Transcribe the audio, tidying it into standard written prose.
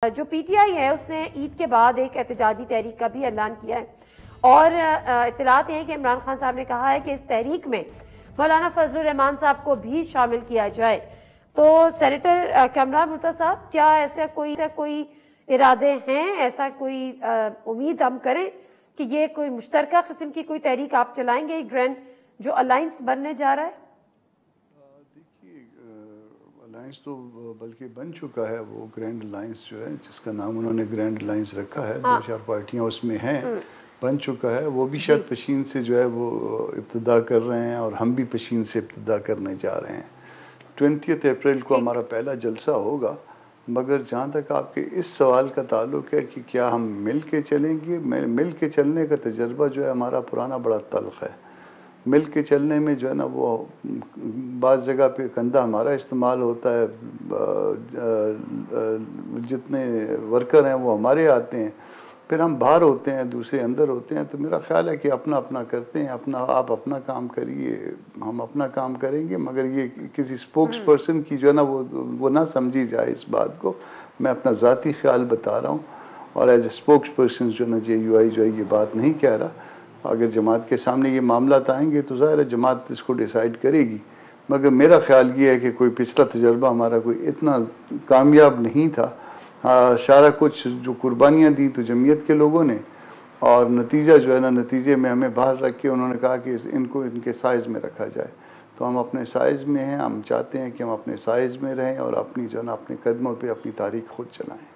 जो पीटीआई है उसने ईद के बाद एक एहतजाजी तहरीक का भी ऐलान किया है और इत्तलात हैं कि इमरान खान साहब ने कहा है कि इस तहरीक में मौलाना फजलुर रहमान साहब को भी शामिल किया जाए। तो सेनेटर कामरान मुर्तज़ा साहब, क्या ऐसा कोई इरादे हैं, ऐसा कोई उम्मीद हम करें कि ये कोई मुश्तरका किस्म की कोई तहरीक आप चलाएंगे, ग्रैंड जो अलायंस बनने जा रहा है? अलायंस तो बल्कि बन चुका है, वो ग्रैंड अलायंस जो है, जिसका नाम उन्होंने ग्रैंड अलायंस रखा है। हाँ। 2-4 पार्टियां उसमें हैं, बन चुका है। वो भी शायद पशीन से जो है वो इब्तिदा कर रहे हैं और हम भी पशीन से इब्तिदा करने जा रहे हैं। 20 अप्रैल को हमारा पहला जलसा होगा। मगर जहाँ तक आपके इस सवाल का ताल्लुक है कि क्या हम मिल के चलेंगे, मिल के चलने का तजर्बा जो है हमारा पुराना बड़ा तल्ख है। मिल के चलने में जो है ना, वो बाज़ जगह पे कंधा हमारा इस्तेमाल होता है, जितने वर्कर हैं वो हमारे आते हैं, फिर हम बाहर होते हैं, दूसरे अंदर होते हैं। तो मेरा ख्याल है कि अपना अपना करते हैं, आप अपना काम करिए, हम अपना काम करेंगे। मगर ये किसी स्पोक्स पर्सन की जो है ना वो ना समझी जाए इस बात को। मैं अपना ज़ाती ख्याल बता रहा हूँ और एज ए स्पोक्स पर्सन जो ना JUI जो है ये बात नहीं कह रहा। अगर जमात के सामने ये मामला आएंगे तो ज़ाहिर है जमात इसको डिसाइड करेगी। मगर मेरा ख्याल ये है कि कोई पिछला तजर्बा हमारा कोई इतना कामयाब नहीं था। सारा कुछ जो कुर्बानियाँ दी तो जमीयत के लोगों ने, और नतीजा जो है ना, नतीजे में हमें बाहर रख के उन्होंने कहा कि इनको इनके साइज़ में रखा जाए। तो हम अपने साइज़ में हैं, हम चाहते हैं कि हम अपने साइज़ में रहें और अपनी जो है ना अपने कदमों पे अपनी तारीख खुद चलाएं।